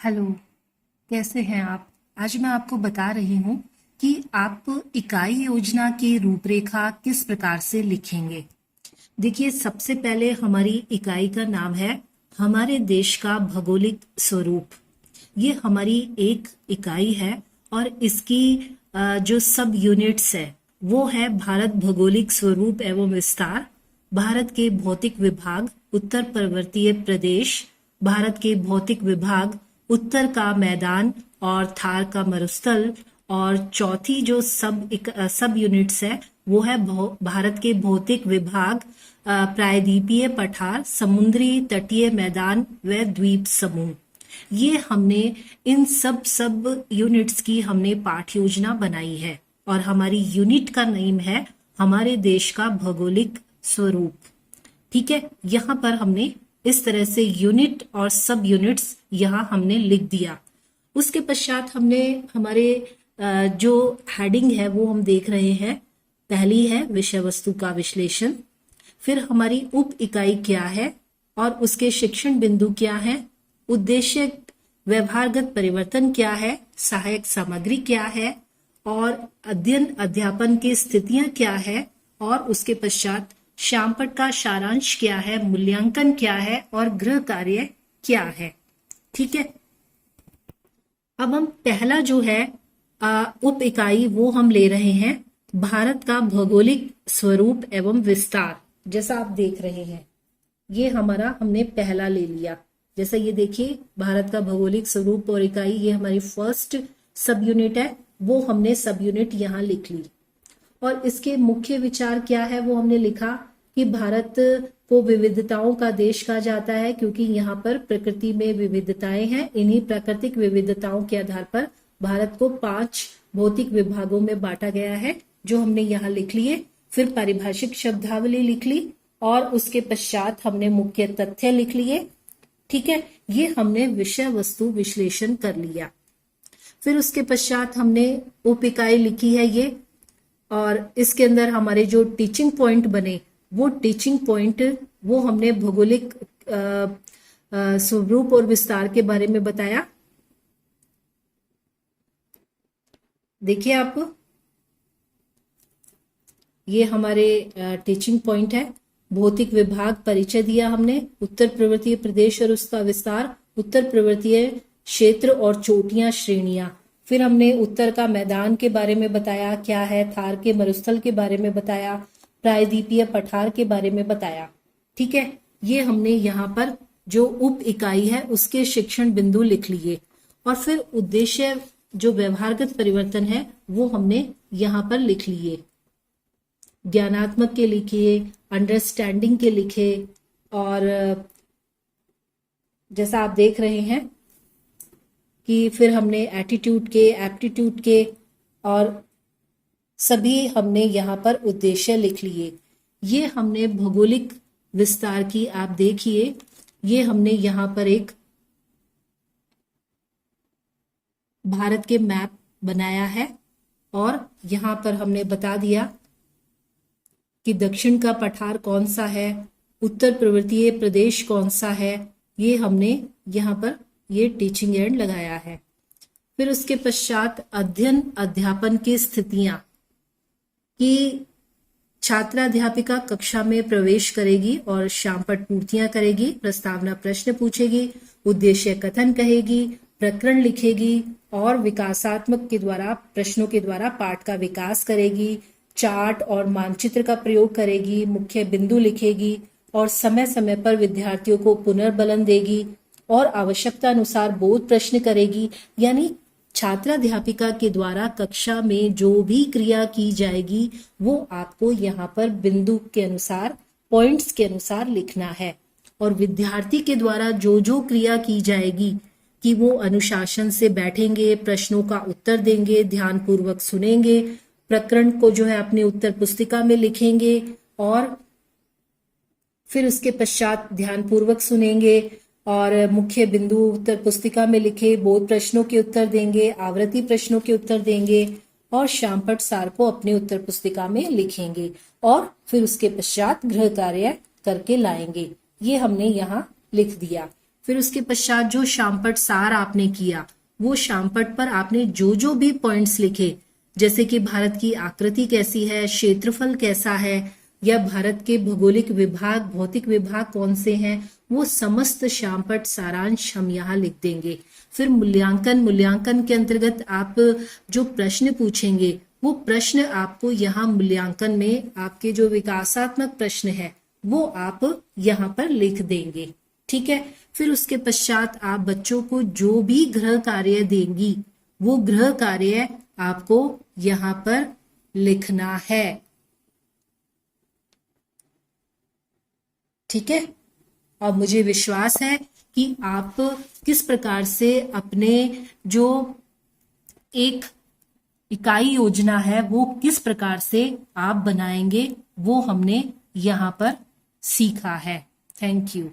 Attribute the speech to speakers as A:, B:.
A: Hello. कैसे हैं आप? आज मैं आपको बता रही हूँ कि आप इकाई योजना की रूपरेखा किस प्रकार से लिखेंगे। देखिए, सबसे पहले हमारी इकाई का नाम है हमारे देश का भौगोलिक स्वरूप। ये हमारी एक इकाई है और इसकी जो सब यूनिट्स है वो है भारत भौगोलिक स्वरूप एवं विस्तार, भारत के भौतिक विभाग, उत्तर पर्वतीय प्रदेश, भारत के भौतिक विभाग, उत्तर का मैदान और थार का मरुस्थल। और चौथी जो सब यूनिट्स है वो है भारत के भौतिक विभाग, प्रायद्वीपीय पठार, समुद्री तटीय मैदान व द्वीप समूह। ये हमने इन सब यूनिट्स की हमने पाठ योजना बनाई है और हमारी यूनिट का नेम है हमारे देश का भौगोलिक स्वरूप। ठीक है, यहाँ पर हमने इस तरह से यूनिट और सब यूनिट्स यहाँ हमने लिख दिया। उसके पश्चात हमने हमारे जो हेडिंग है वो हम देख रहे हैं। पहली है विषय वस्तु का विश्लेषण, फिर हमारी उप इकाई क्या है और उसके शिक्षण बिंदु क्या है, उद्देश्य व्यवहारगत परिवर्तन क्या है, सहायक सामग्री क्या है और अध्ययन अध्यापन की स्थितियां क्या है, और उसके पश्चात शामपट का सारांश क्या है, मूल्यांकन क्या है और गृह कार्य क्या है। ठीक है, अब हम पहला जो है उप इकाई वो हम ले रहे हैं भारत का भौगोलिक स्वरूप एवं विस्तार। जैसा आप देख रहे हैं ये हमारा हमने पहला ले लिया। जैसा ये देखिए, भारत का भौगोलिक स्वरूप और इकाई, ये हमारी फर्स्ट सब यूनिट है, वो हमने सब यूनिट यहाँ लिख ली। और इसके मुख्य विचार क्या है वो हमने लिखा कि भारत को विविधताओं का देश कहा जाता है क्योंकि यहाँ पर प्रकृति में विविधताएं हैं। इन्हीं प्राकृतिक विविधताओं के आधार पर भारत को 5 भौतिक विभागों में बांटा गया है, जो हमने यहाँ लिख लिए। फिर पारिभाषिक शब्दावली लिख ली और उसके पश्चात हमने मुख्य तथ्य लिख लिए। ठीक है, ये हमने विषय वस्तु विश्लेषण कर लिया। फिर उसके पश्चात हमने उप इकाई लिखी है ये, और इसके अंदर हमारे जो टीचिंग पॉइंट बने वो टीचिंग पॉइंट वो हमने भौगोलिक स्वरूप और विस्तार के बारे में बताया। देखिए आप, ये हमारे टीचिंग पॉइंट है। भौतिक विभाग परिचय दिया हमने, उत्तर पर्वतीय प्रदेश और उसका विस्तार, उत्तर पर्वतीय क्षेत्र और चोटियां श्रेणियां। फिर हमने उत्तर का मैदान के बारे में बताया क्या है, थार के मरुस्थल के बारे में बताया, प्रायद्वीपीय पठार के बारे में बताया। ठीक है, ये हमने यहाँ पर जो उप इकाई है उसके शिक्षण बिंदु लिख लिए। और फिर उद्देश्य जो व्यवहारगत परिवर्तन है वो हमने यहाँ पर लिख लिए। ज्ञानात्मक के लिखिए, अंडरस्टैंडिंग के लिखे, और जैसा आप देख रहे हैं कि फिर हमने एटीट्यूड के, एप्टीट्यूड के, और सभी हमने यहाँ पर उद्देश्य लिख लिए। ये हमने भौगोलिक विस्तार की, आप देखिए ये हमने यहाँ पर एक भारत के मैप बनाया है और यहाँ पर हमने बता दिया कि दक्षिण का पठार कौन सा है, उत्तर पर्वतीय प्रदेश कौन सा है। ये हमने यहाँ पर ये टीचिंग एड लगाया है। फिर उसके पश्चात अध्ययन अध्यापन की स्थितियां, कि छात्राध्यापिका कक्षा में प्रवेश करेगी और शामपट पूर्तियां करेगी, प्रस्तावना प्रश्न पूछेगी, उद्देश्य कथन कहेगी, प्रकरण लिखेगी और विकासात्मक के द्वारा प्रश्नों के द्वारा पाठ का विकास करेगी, चार्ट और मानचित्र का प्रयोग करेगी, मुख्य बिंदु लिखेगी और समय समय पर विद्यार्थियों को पुनर्बलन देगी और आवश्यकता अनुसार बोध प्रश्न करेगी। यानी छात्राध्यापिका के द्वारा कक्षा में जो भी क्रिया की जाएगी वो आपको यहाँ पर बिंदु के अनुसार, पॉइंट्स के अनुसार लिखना है। और विद्यार्थी के द्वारा जो जो क्रिया की जाएगी कि वो अनुशासन से बैठेंगे, प्रश्नों का उत्तर देंगे, ध्यान पूर्वक सुनेंगे, प्रकरण को जो है अपनी उत्तर पुस्तिका में लिखेंगे और फिर उसके पश्चात ध्यान पूर्वक सुनेंगे और मुख्य बिंदु उत्तर पुस्तिका में लिखे, बोध प्रश्नों के उत्तर देंगे, आवृत्ति प्रश्नों के उत्तर देंगे और शामपट सार को अपने उत्तर पुस्तिका में लिखेंगे और फिर उसके पश्चात गृह कार्य करके लाएंगे। ये हमने यहाँ लिख दिया। फिर उसके पश्चात जो शामपट सार आपने किया, वो शामपट पर आपने जो जो भी पॉइंट्स लिखे, जैसे कि भारत की आकृति कैसी है, क्षेत्रफल कैसा है, या भारत के भौगोलिक विभाग, भौतिक विभाग कौन से हैं, वो समस्त शामपट सारांश हम यहाँ लिख देंगे। फिर मूल्यांकन के अंतर्गत आप जो प्रश्न पूछेंगे, वो प्रश्न आपको यहाँ मूल्यांकन में आपके जो विकासात्मक प्रश्न है वो आप यहाँ पर लिख देंगे। ठीक है। फिर उसके पश्चात आप बच्चों को जो भी गृह कार्य देंगी, वो गृह कार्य आपको यहाँ पर लिखना है। ठीक है। और मुझे विश्वास है कि आप किस प्रकार से अपने जो एक इकाई योजना है वो किस प्रकार से आप बनाएंगे, वो हमने यहाँ पर सीखा है। Thank you.